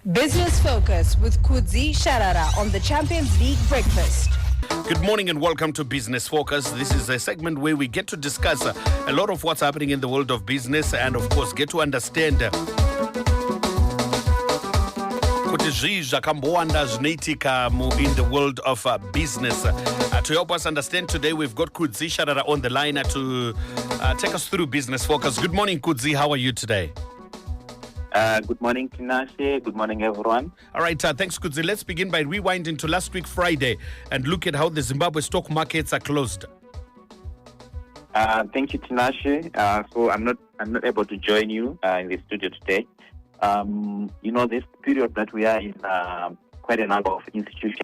Business Focus with Kudzie, Sharara on the Champions League Breakfast. Good morning and welcome to Business Focus. This is a segment where we get to discuss a lot of what's happening in the world of business and, of course, get to understand kuti zvii zvakambowanda zvinoitika in the world of business. To help us understand today, we've got Kudzie Sharara on the line to take us through Business Focus. Good morning, Kudzie. How are you today? Good morning, Tinashe. Good morning, everyone. All right, thanks, Kudzie. Let's begin by rewinding to last week, Friday, and look at how the Zimbabwe stock markets are closed. Thank you, Tinashe. So I'm not able to join you in the studio today. This period that we are in, quite a number of institutions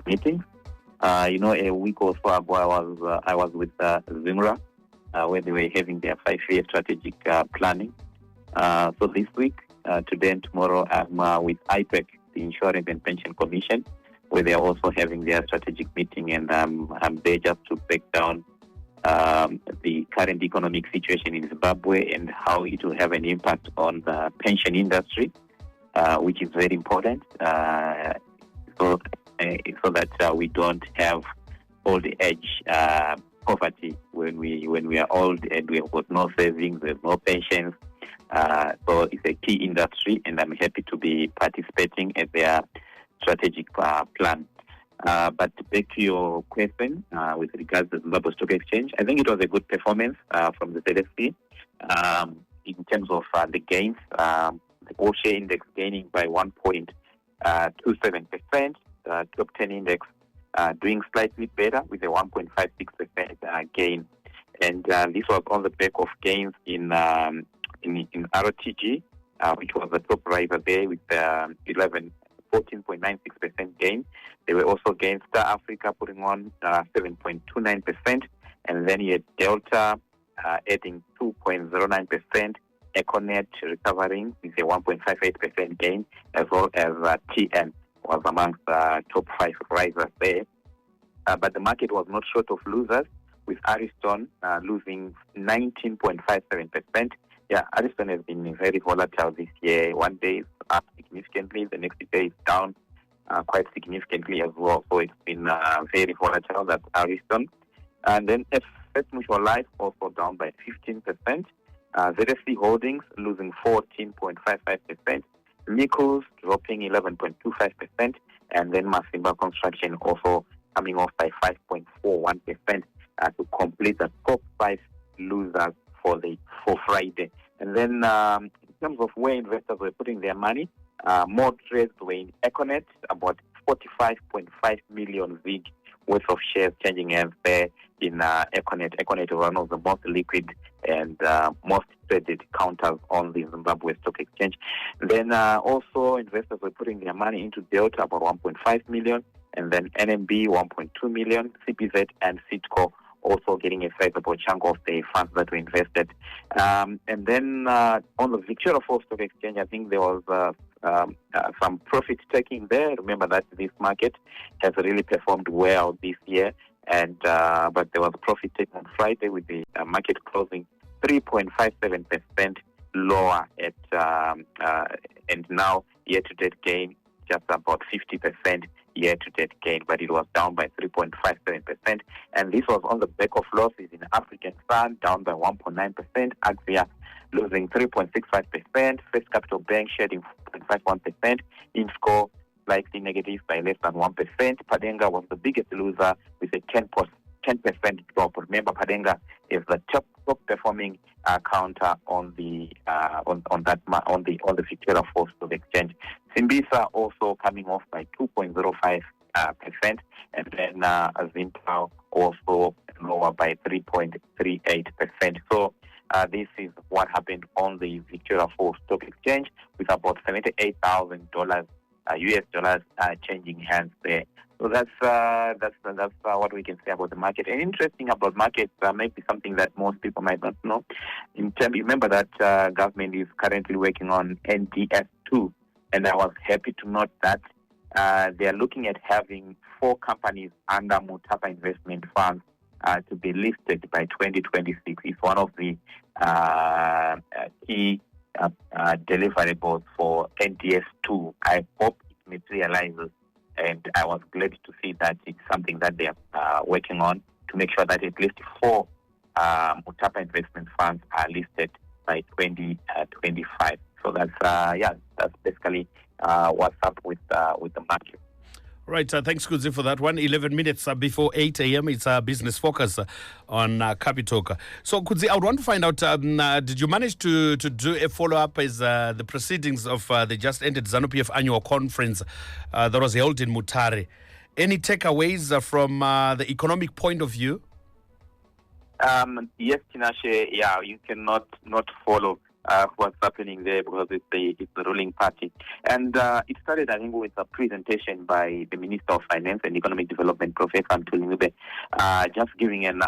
meetings. A week or so ago, I was with Zimra, where they were having their 5-year strategic planning. So this week, today and tomorrow, I'm with IPEC, the Insurance and Pension Commission, where they are also having their strategic meeting, and I'm there just to break down the current economic situation in Zimbabwe and how it will have an impact on the pension industry, which is very important, so that we don't have old age poverty when we are old and we have got no savings, there's no pensions. So it's a key industry, and I'm happy to be participating at their strategic plan. But back to your question with regards to the Zimbabwe Stock Exchange, I think it was a good performance from the ZSC in terms of the gains. The all-share index gaining by 1.27%, top 10 index doing slightly better with a 1.56% gain. And this was on the back of gains in RTG, which was the top riser there with 14.96% gain. There were also gains Star Africa putting on 7.29%, and then you had Delta adding 2.09%, Econet recovering with a 1.58% gain, as well as TN was amongst the top 5 risers there. But the market was not short of losers, with Ariston losing 19.57%. Yeah, Ariston has been very volatile this year. One day it's up significantly, the next day it's down quite significantly as well. So it's been very volatile, that's Ariston. And then FS Mutual Life also down by 15%. ZSC Holdings losing 14.55%. Nichols dropping 11.25%. And then Masimba Construction also coming off by 5.41% to complete the top 5 losers for Friday. And then in terms of where investors were putting their money, more trades were in Econet, about 45.5 million VIG worth of shares changing hands there in Econet. Econet is one of the most liquid and most traded counters on the Zimbabwe Stock Exchange. Then also investors were putting their money into Delta, about 1.5 million, and then NMB 1.2 million, CPZ and Citco also getting a sizable chunk of the funds that were invested. And then on the Victoria Falls Stock Exchange, I think there was some profit taking there. Remember that this market has really performed well this year, and but there was profit taking on Friday with the market closing 3.57% lower at and now year-to-date gain just about 50% year-to-date gain, but it was down by 3.57%. And this was on the back of losses in African Sun, down by 1.9%, Axia losing 3.65%, First Capital Bank shedding 4.51%, Insco slightly negative by less than 1%. Padenga was the biggest loser with a 10% drop. Remember, Padenga is the top performing counter on the Victoria Falls Stock Exchange. Simbisa also coming off by 2.05%, and then Zimpao also lower by 3.38%. So this is what happened on the Victoria Falls Stock Exchange, with about $78,000 US dollars changing hands there. So that's what we can say about the market. And interesting about markets, maybe something that most people might not know. Remember that government is currently working on NDS2, and I was happy to note that they are looking at having 4 companies under Mutapa Investment Funds to be listed by 2026. It's one of the key deliverables for NDS2. I hope it materializes, and I was glad to see that it's something that they are working on to make sure that at least 4 Mutapa investment funds are listed by 2025. So that's basically what's up with the market. Right, thanks, Kudzie, for that one. 11 minutes before 8 a.m. It's a business focus on Capitalk. So, Kudzie, I would want to find out, did you manage to do a follow-up as the proceedings of the just ended Zanu PF annual conference that was held in Mutare? Any takeaways from the economic point of view? Yes, Tinashe, you cannot not follow what's happening there because it's the ruling party. And it started, I think, with a presentation by the Minister of Finance and Economic Development, Professor Mtuli, just giving an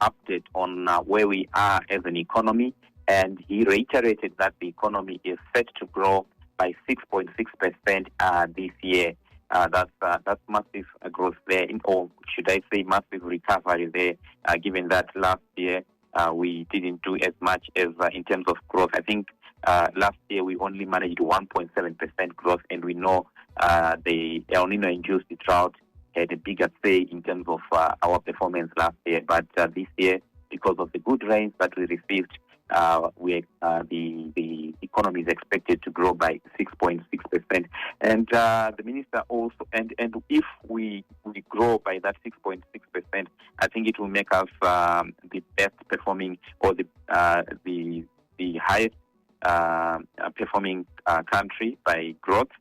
update on where we are as an economy. And he reiterated that the economy is set to grow by 6.6% this year. That's massive growth there, or should I say massive recovery there, given that last year we didn't do as much as in terms of growth. I think last year we only managed 1.7% growth, and we know the El Nino-induced drought had a bigger say in terms of our performance last year. But this year, because of the good rains that we received, the economy is expected to grow by 6.6%. And the minister also, and if we grow by that 6.6%, I think it will make us the best performing, or the highest performing country by growth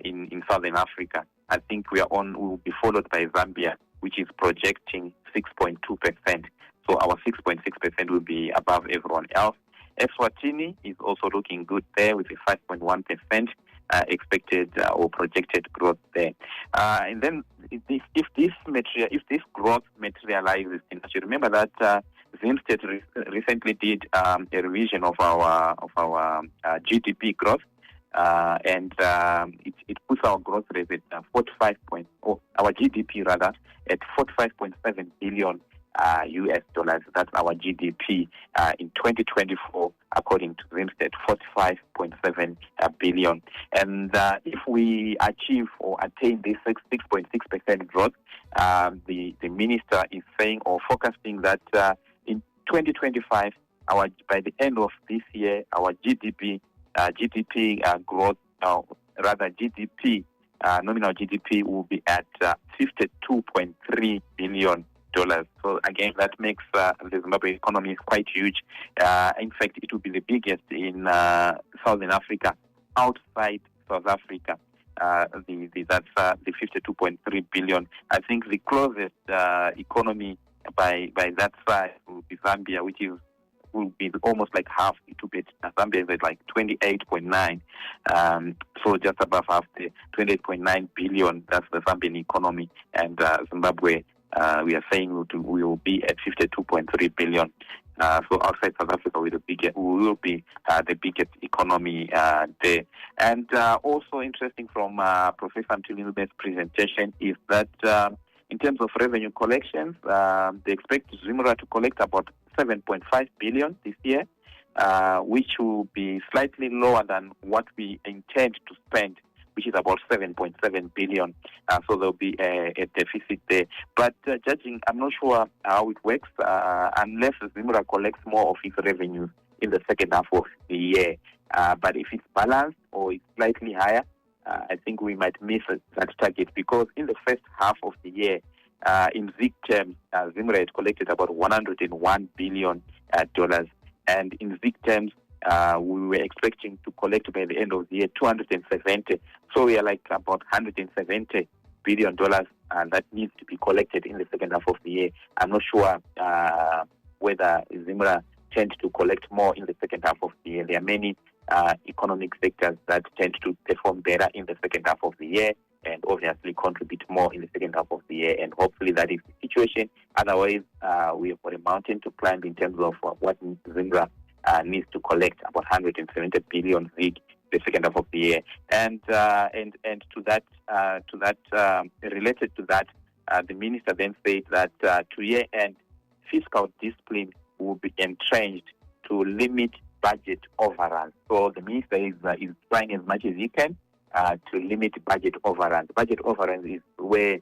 in Southern Africa. I think we will be followed by Zambia, which is projecting 6.2%. So our 6.6% will be above everyone else. Eswatini is also looking good there with a 5.1% expected or projected growth there. And then if this growth materializes, you remember that Zimstate recently did a revision of our GDP growth, and it puts our growth rate at our GDP rather at 45.7 billion US dollars. That's our GDP in 2024, according to Zimstate, 45.7 billion. And if we achieve or attain this 6.6% growth, the minister is saying or forecasting that in 2025, by the end of this year, our GDP growth, nominal GDP will be at $52.3 billion. So again, that makes the Zimbabwe economy quite huge. In fact, it will be the biggest in Southern Africa, outside South Africa. That's the 52.3 billion. I think the closest economy by that size will be Zambia, which will be almost like half. It will be Zambia is at like 28.9. So just above half, the 28.9 billion. That's the Zambian economy, and Zimbabwe. We are saying we will be at 52.3 billion. So outside South Africa, we will be the biggest economy there. And also interesting from Professor Mtilinube's presentation is that in terms of revenue collections, they expect Zimra to collect about 7.5 billion this year, which will be slightly lower than what we intend to spend, which is about 7.7 billion. So there'll be a deficit there. But judging, I'm not sure how it works unless Zimra collects more of its revenues in the second half of the year. But if it's balanced or it's slightly higher, I think we might miss that target, because in the first half of the year, in ZIG terms, Zimra had collected about $101 billion. And in ZIG terms, we were expecting to collect by the end of the year 270. So we are like about $170 billion that needs to be collected in the second half of the year. I'm not sure whether Zimra tend to collect more in the second half of the year. There are many economic sectors that tend to perform better in the second half of the year and obviously contribute more in the second half of the year. And hopefully that is the situation. Otherwise, we have got a mountain to climb in terms of what Zimra needs to collect, about 170 billion ZIG the second half of the year. And to that related to that, the minister then said that to year end, fiscal discipline will be entrenched to limit budget overruns. So the minister is trying as much as he can to limit budget overruns. Budget overruns is where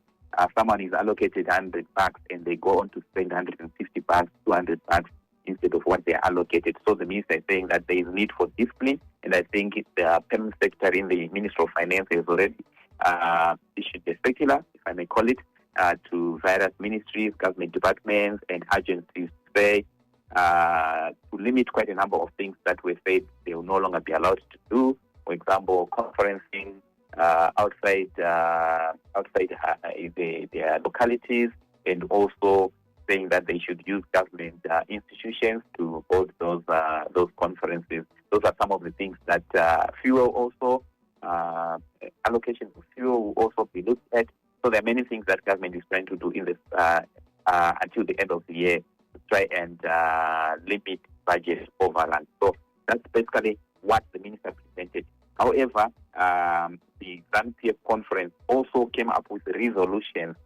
someone is allocated 100 bucks and they go on to spend 150 bucks, 200 bucks instead of what they are allocated. So the minister is saying that there is need for discipline, and I think the permanent secretary in the Ministry of Finance has already issued a circular, if I may call it, to various ministries, government departments, and agencies to say to limit quite a number of things that were said they will no longer be allowed to do. For example, conferencing outside their localities, and also saying that they should use government institutions to hold those conferences. Those are some of the things that fuel also, allocation of fuel will also be looked at. So there are many things that government is trying to do in this until the end of the year to try and limit budget overrun. So that's basically what the minister presented. However, the Zanu PF Conference also came up with resolutions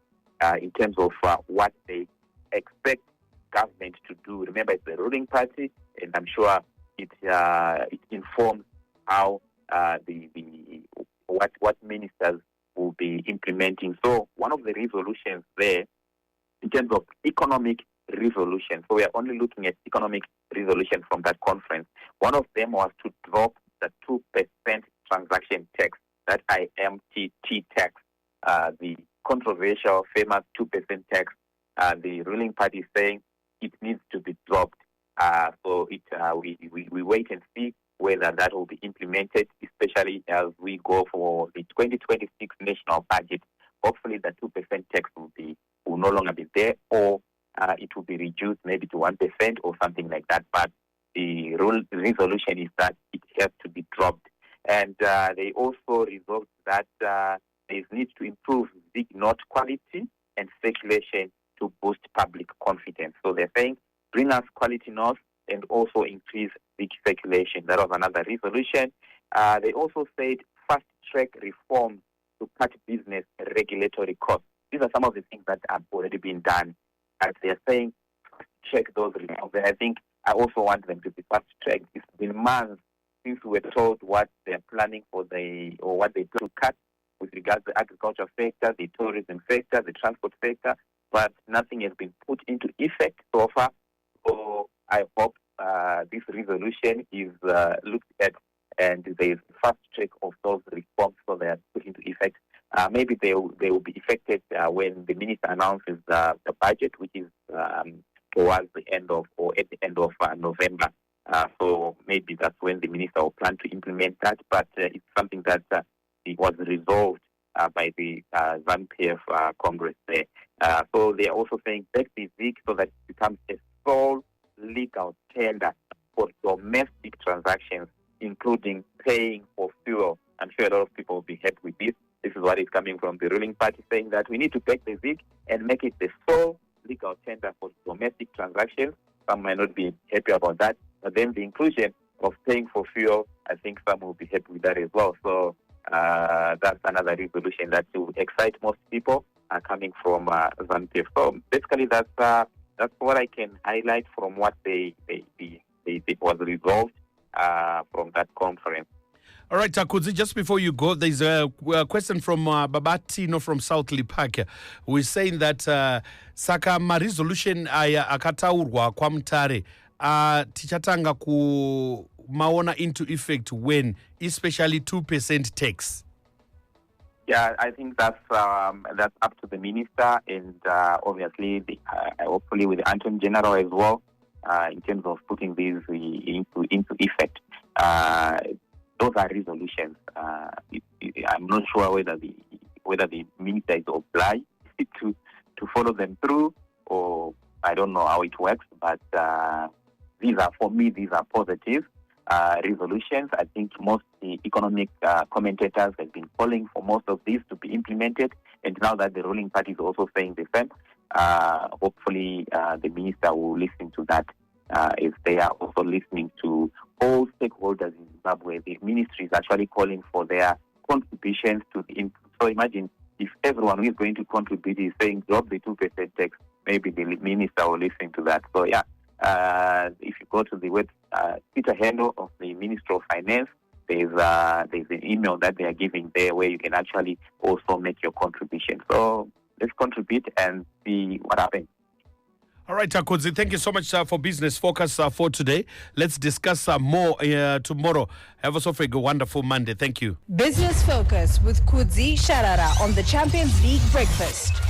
in terms of what they expect government to do. Remember, it's the ruling party, and I'm sure it informs how what ministers will be implementing. So one of the resolutions there, in terms of economic resolution, so we are only looking at economic resolution from that conference. One of them was to drop the 2% transaction tax, that IMTT tax, the controversial, famous 2% tax. The ruling party is saying it needs to be dropped. So we wait and see whether that will be implemented, especially as we go for the 2026 national budget. Hopefully the 2% tax will no longer be there, or it will be reduced maybe to 1% or something like that. But the resolution is that it has to be dropped. And they also resolved that there is need to improve big note quality and circulation to boost public confidence. So they're saying, bring us quality notes and also increase big circulation. That was another resolution. They also said fast-track reforms to cut business regulatory costs. These are some of the things that have already been done. As they're saying, fast-track those reforms. And I think I also want them to be fast-tracked. It's been months since we were told what they're planning for or what they plan to cut with regards to the agriculture sector, the tourism sector, the transport sector, but nothing has been put into effect so far. So I hope this resolution is looked at and there is fast track of those reforms so they are put into effect. Maybe they will be effected when the minister announces the budget, which is towards the end of or at the end of November. So maybe that's when the minister will plan to implement that. But it's something that it was resolved by the Zanu PF Congress there. So they are also saying back the ZIG so that it becomes a sole legal tender for domestic transactions, including paying for fuel. I'm sure a lot of people will be happy with this. This is what is coming from the ruling party, saying that we need to take the ZIG and make it the sole legal tender for domestic transactions. Some might not be happy about that, but then the inclusion of paying for fuel, I think some will be happy with that as well. So that's another resolution that will excite most people coming from Zanu PF. So basically, that's what I can highlight from what they was resolved from that conference. All right, Kudzie, just before you go, there's a question from Babatino from South Lipake, who is saying that saka resolution aya akataurwa kwa mtare tichatanga kumaona into effect when, especially 2% tax. Yeah, I think that's up to the minister and obviously hopefully with the Attorney General as well in terms of putting these into effect. Those are resolutions. I'm not sure whether the minister is obliged to follow them through, or I don't know how it works. But these are positive resolutions. I think most the economic commentators have been calling for most of these to be implemented, and now that the ruling party is also saying the same, hopefully the minister will listen to that. If they are also listening to all stakeholders in Zimbabwe, the ministry is actually calling for their contributions to the input. So imagine if everyone who is going to contribute is saying drop the 2% tax, maybe the minister will listen to that. So yeah, if you go to the Twitter handle of the Ministry of Finance. There's an email that they are giving there where you can actually also make your contribution. So let's contribute and see what happens. All right, Kudzie, thank you so much for Business Focus for today. Let's discuss more tomorrow. Have yourself a wonderful Monday. Thank you. Business Focus with Kudzie Sharara on the Champions League Breakfast.